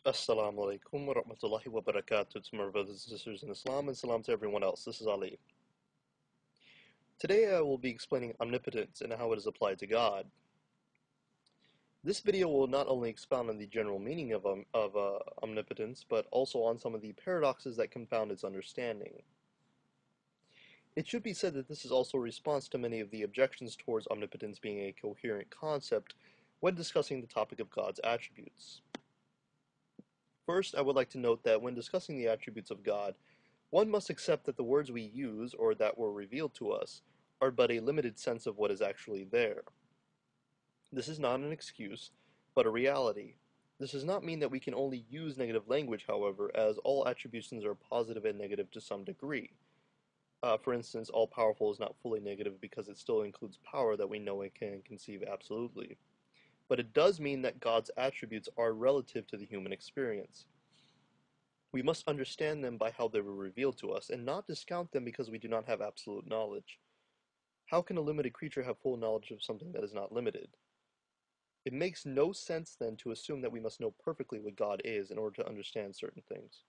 Assalamu alaikum wa rahmatullahi wa barakatuh to my brothers and sisters in Islam, and salam to everyone else. This is Ali. Today I will be explaining omnipotence and how it is applied to God. This video will not only expound on the general meaning of omnipotence, but also on some of the paradoxes that confound its understanding. It should be said that this is also a response to many of the objections towards omnipotence being a coherent concept when discussing the topic of God's attributes. First, I would like to note that when discussing the attributes of God, one must accept that the words we use, or that were revealed to us, are but a limited sense of what is actually there. This is not an excuse, but a reality. This does not mean that we can only use negative language, however, as all attributions are positive and negative to some degree. For instance, all-powerful is not fully negative because it still includes power that we know and can conceive absolutely. But it does mean that God's attributes are relative to the human experience. We must understand them by how they were revealed to us, and not discount them because we do not have absolute knowledge. How can a limited creature have full knowledge of something that is not limited? It makes no sense then to assume that we must know perfectly what God is in order to understand certain things.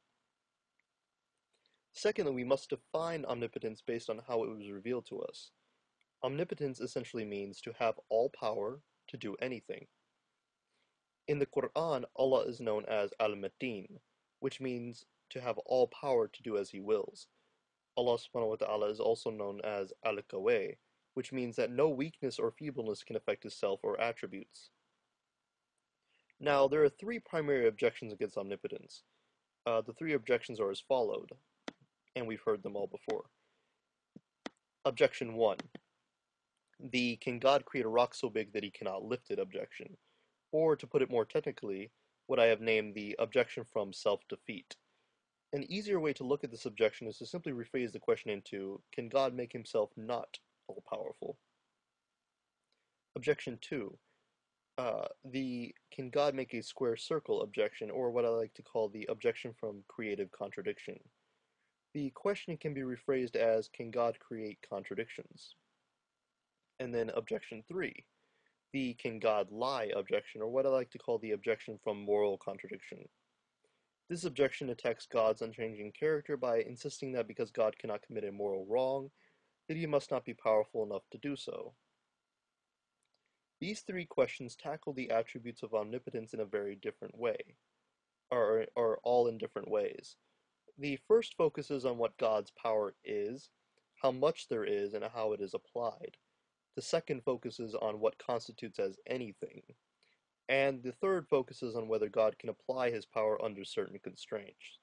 Secondly, we must define omnipotence based on how it was revealed to us. Omnipotence essentially means to have all power to do anything. In the Quran, Allah is known as Al-Mateen, which means to have all power to do as He wills. Allah subhanahu wa ta'ala is also known as Al-Qawi, which means that no weakness or feebleness can affect His self or attributes. Now, there are three primary objections against omnipotence. The three objections are as followed, and we've heard them all before. Objection 1. The "can God create a rock so big that He cannot lift it" objection. Or, to put it more technically, what I have named the objection from self-defeat. An easier way to look at this objection is to simply rephrase the question into, can God make Himself not all-powerful? Objection 2. The "can God make a square circle" objection, or what I like to call the objection from creative contradiction. The question can be rephrased as, can God create contradictions? And then objection 3. The "can God lie" objection, or what I like to call the objection from moral contradiction. This objection attacks God's unchanging character by insisting that because God cannot commit a moral wrong, that He must not be powerful enough to do so. These three questions tackle the attributes of omnipotence in a very different way, or all in different ways. The first focuses on what God's power is, how much there is, and how it is applied. The second focuses on what constitutes as anything. And the third focuses on whether God can apply His power under certain constraints.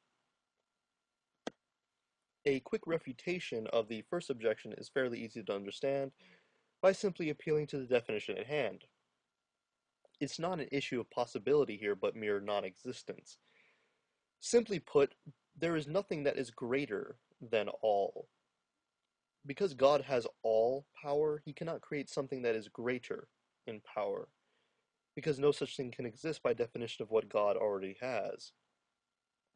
A quick refutation of the first objection is fairly easy to understand by simply appealing to the definition at hand. It's not an issue of possibility here, but mere non-existence. Simply put, there is nothing that is greater than all. Because God has all power, He cannot create something that is greater in power, because no such thing can exist by definition of what God already has.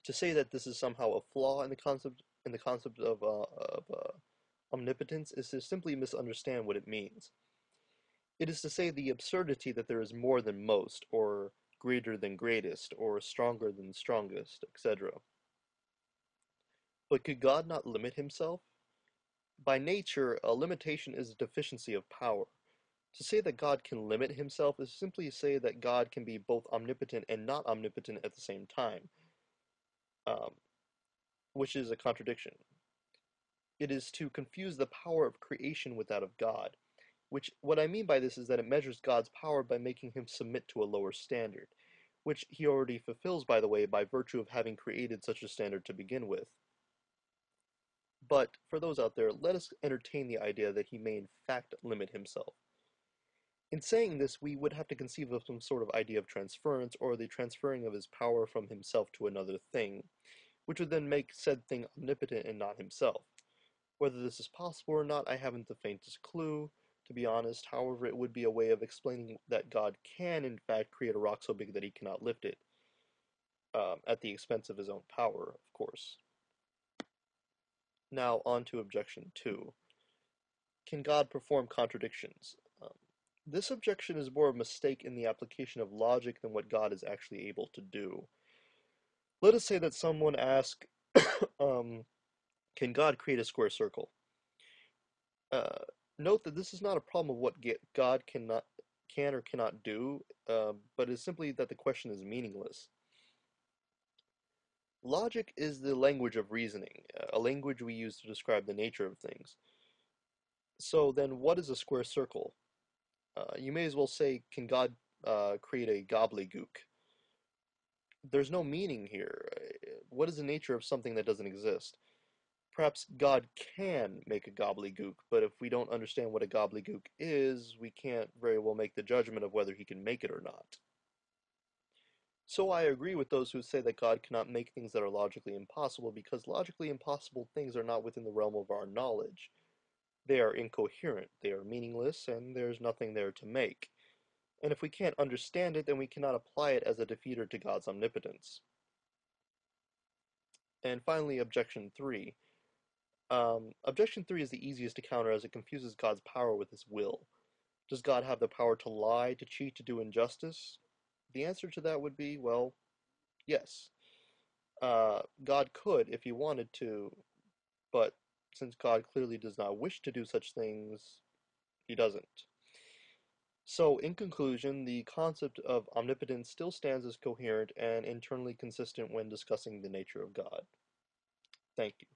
To say that this is somehow a flaw in the concept of omnipotence is to simply misunderstand what it means. It is to say the absurdity that there is more than most, or greater than greatest, or stronger than strongest, etc. But could God not limit Himself? By nature, a limitation is a deficiency of power. To say that God can limit Himself is simply to say that God can be both omnipotent and not omnipotent at the same time, which is a contradiction. It is to confuse the power of creation with that of God, which what I mean by this is that it measures God's power by making Him submit to a lower standard, which He already fulfills, by the way, by virtue of having created such a standard to begin with. But for those out there, let us entertain the idea that He may in fact limit Himself. In saying this, we would have to conceive of some sort of idea of transference, or the transferring of His power from Himself to another thing, which would then make said thing omnipotent and not Himself. Whether this is possible or not, I haven't the faintest clue, to be honest. However, it would be a way of explaining that God can, in fact, create a rock so big that He cannot lift it, at the expense of His own power, of course. Now, on to objection 2. Can God perform contradictions? This objection is more a mistake in the application of logic than what God is actually able to do. Let us say that someone asks, um, can God create a square circle? Uh, Note that this is not a problem of what God can or cannot do, but is simply that the question is meaningless. Logic is the language of reasoning, a language we use to describe the nature of things. So then, what is a square circle? You may as well say, can God create a gobbledygook? There's no meaning here. What is the nature of something that doesn't exist? Perhaps God can make a gobbledygook, but if we don't understand what a gobbledygook is, we can't very well make the judgment of whether he can make it or not. So I agree with those who say that God cannot make things that are logically impossible, because logically impossible things are not within the realm of our knowledge. They are incoherent, they are meaningless, and there's nothing there to make. And if we can't understand it, then we cannot apply it as a defeater to God's omnipotence. And finally, objection 3. Objection 3 is the easiest to counter as it confuses God's power with his will. Does God have the power to lie, to cheat, to do injustice? The answer to that would be, well, yes. God could if he wanted to, but since God clearly does not wish to do such things, he doesn't. So, in conclusion, the concept of omnipotence still stands as coherent and internally consistent when discussing the nature of God. Thank you.